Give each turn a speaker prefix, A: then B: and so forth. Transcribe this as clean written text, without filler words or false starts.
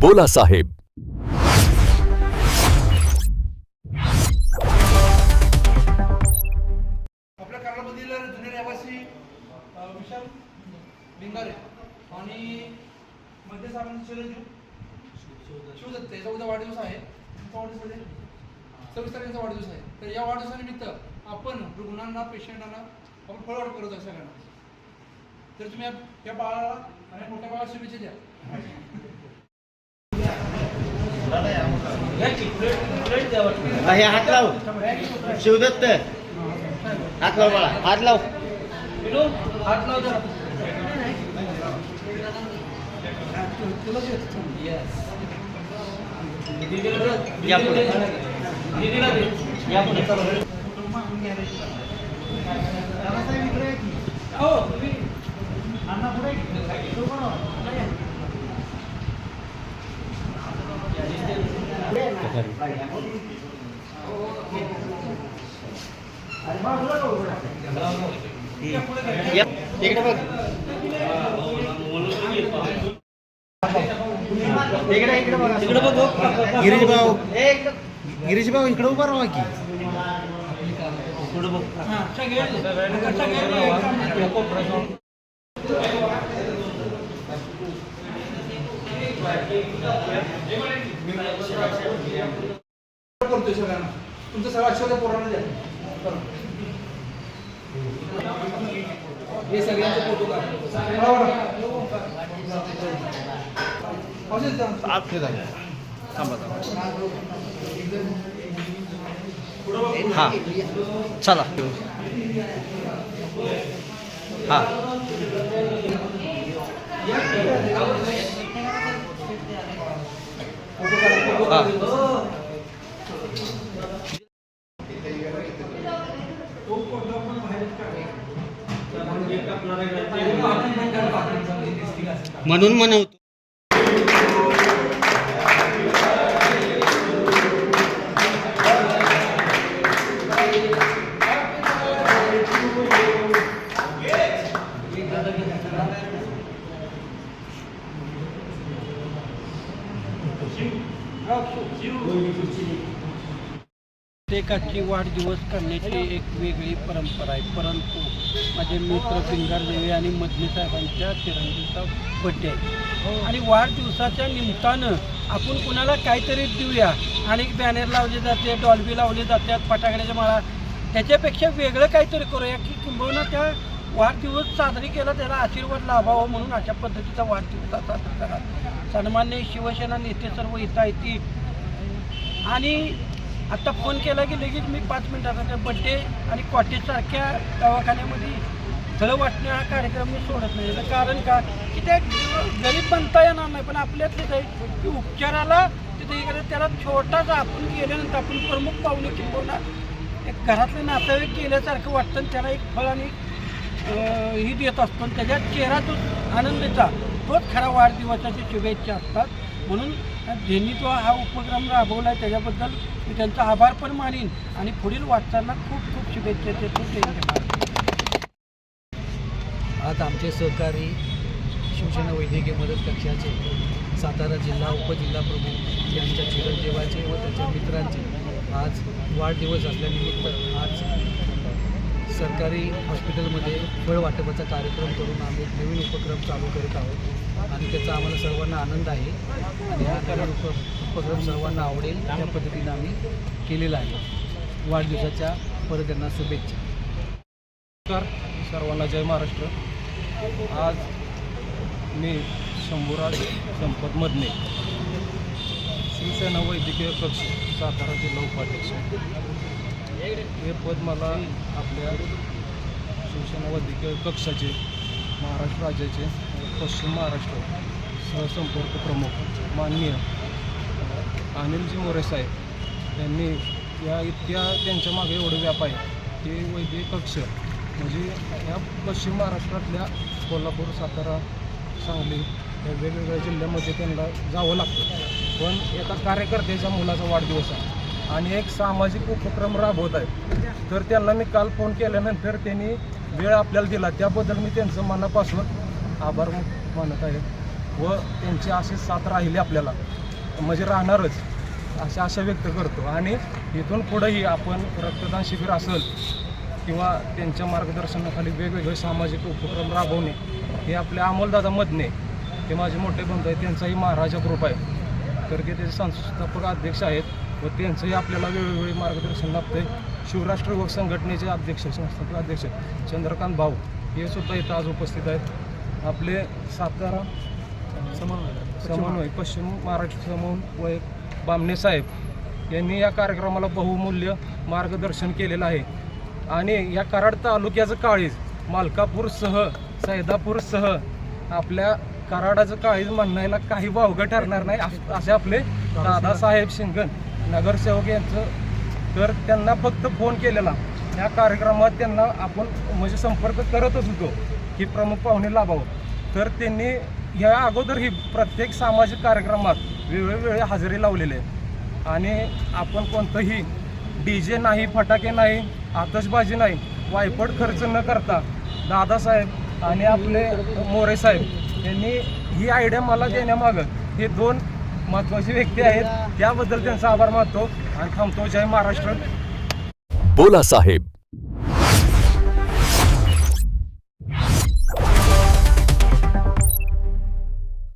A: बोला साहेब.
B: आपल्या कार्यालयामधील जुने रहिवासी विशाल लिंगारे आणि मध्य साहेबांचे चिरंजीव शिवदत्त याचा उद्या वाढदिवस आहे. 26 तारखेचा वाढदिवस आहे. तर या वाढदिवसानिमित्त आपण रुग्णांना पेशंटांना आपण फळवाढ करत आहे सगळ्यांना. तर तुम्ही या बाळाला आणि मोठ्या बाळाला शुभेच्छा द्या.
C: हात लाव शिवदत्त, हात लाव बाळा, हात लाव.
B: हात लाव जरा.
C: या पुढे, या पुढे. इकडे बघ, इकडे बघ, इकडे बघ. गिरीश भाऊ, गिरीश भाऊ इकडे उभा राहा की.
B: करतोय सगळ्यांना. तुमचं सगळं आशीर्वाद पोरांना द्या. हे सगळ्यांचे फोटो काढ.
C: हा चला. हा म्हणून म्हणवतो.
D: प्रत्येकाची वाढदिवस करण्याची एक वेगळी परंपरा आहे. परंतु माझे मित्र पिंगारदेवी आणि मदनी साहेबांच्या चिरंजीवचा बड्डे आहे आणि वाढदिवसाच्या निमित्तानं आपण कुणाला काहीतरी देऊया. अनेक बॅनर लावले जाते, डॉल्बी लावले जातात, फटाकड्याच्या माळा. त्याच्यापेक्षा वेगळं काहीतरी करूया की किंबहुना त्या वाढदिवस साजरी केला त्याला आशीर्वाद लाभावा म्हणून अशा पद्धतीचा वाढदिवस साजरा करा. सन्मान्य शिवसेना नेते सर्व इथं आहेत ती. आणि आता फोन केला की लगेच मी 5 मिनिटाचा बड्डे आणि कॉटेजसारख्या दवाखान्यामध्ये फळं वाटणं हा कार्यक्रम मी सोडत नाही. याचं कारण का की त्या गरीब बनता येणार नाही, पण आपल्यातलेच आहे की उपचाराला तिथे इकडे त्याला छोटासा आपण गेल्यानंतर आपण प्रमुख पाहुणे किंवा एक घरातले नातेवाईक गेल्यासारखं वाटतं आणि त्याला एक फळ आणि ही देत असतो आणि त्याच्या चेहरा तो आनंदाचा तोच खरा वाढदिवसाची शुभेच्छा असतात. म्हणून ज्यांनी तो हा उपक्रम राबवला आहे त्याच्याबद्दल मी त्यांचा आभार पण मानीन आणि पुढील वाटचालीला खूप खूप शुभेच्छा देतो.
E: आज आमचे सहकारी शिवसेना वैद्यकीय मदत कक्षाचे सातारा जिल्हा उपजिल्हा प्रमुख यांच्या चिरंजीवाचे व त्याच्या मित्रांचे आज वाढदिवस असल्यानिमित्त आज सरकारी हॉस्पिटलमध्ये फळ वाटपाचा कार्यक्रम करून आम्ही एक नवीन उपक्रम चालू करीत आहोत आणि त्याचा आम्हाला सर्वांना आनंद आहे आणि हा नवीन उपक्रम सर्वांना आवडेल त्या पद्धतीनं आम्ही केलेला आहे. वाढदिवसाच्या परत त्यांना शुभेच्छा.
F: सर्वांना जय महाराष्ट्र. आज मी शंभूराज संपत मदने, शिवसेना वैद्यकीय कक्ष सातारा जिल्हा उपाध्यक्ष. हे पद मला आपल्या शिवसेना वैद्यकीय कक्षाचे महाराष्ट्र राज्याचे पश्चिम महाराष्ट्र सहसंपर्क प्रमुख माननीय अनिलजी मोरे साहेब यांनी या इतक्या त्यांच्या मागे एवढं व्याप आहे की वैद्यकीय कक्ष म्हणजे या पश्चिम महाराष्ट्रातल्या कोल्हापूर, सातारा, सांगली या वेगवेगळ्या जिल्ह्यामध्ये त्यांना जावं लागतं. पण एका कार्यकर्त्याच्या मुलाचा वाढदिवस आहे आणि एक सामाजिक उपक्रम राबवत आहे. तर त्यांना मी काल फोन केल्यानंतर त्यांनी वेळ आपल्याला दिला त्याबद्दल मी त्यांचं मनापासून आभार मानत आहे. व त्यांची अशी साथ राहिली आपल्याला म्हणजे राहणारच अशी आशा व्यक्त करतो. आणि इथून पुढेही आपण रक्तदान शिबिर असेल किंवा त्यांच्या मार्गदर्शनाखाली वेगवेगळे सामाजिक उपक्रम राबवणे हे आपले अमोलदादा मदने हे माझे मोठे बंधू आहेत, त्यांचाही महाराजा ग्रुप आहे तर ते त्याचे संस्थापक अध्यक्ष आहेत व त्यांचंही आपल्याला वेळोवेळी मार्गदर्शन लाभते. शिवराष्ट्र युवक संघटनेचे अध्यक्ष संस्थापक अध्यक्ष चंद्रकांत भाऊ हे सुद्धा इथं आज उपस्थित आहेत. आपले सातारा समन्वय पश्चिम महाराष्ट्र समन्वय बामणे साहेब यांनी या कार्यक्रमाला बहुमूल्य मार्गदर्शन केलेलं आहे. आणि या कराड तालुक्याचं काळीज मालकापूरसह सैदापूरसह आपल्या कराडाचं काळीज म्हणायला काही वावगं ठरणार नाही असे आपले दादासाहेब शिंगण नगरसेवक यांचं. तर त्यांना फक्त फोन केलेला या कार्यक्रमात त्यांना आपण म्हणजे संपर्क करतच होतो की प्रमुख पाहुणे लाभावं. तर त्यांनी ह्या अगोदरही प्रत्येक सामाजिक कार्यक्रमात वेगवेगळे हजेरी लावलेले आहे. आणि आपण कोणतंही DJ नाही, फटाके नाही, आतषबाजी नाही, वायपट खर्च न करता दादासाहेब आणि आपले मोरे साहेब यांनी ही आयडिया मला देण्यामागं हे दोन महत्त्वाची व्यक्ती आहेत. त्याबद्दल त्यांचा आभार मानतो आणि थांबतो. जय महाराष्ट्र.
A: बोला साहेब.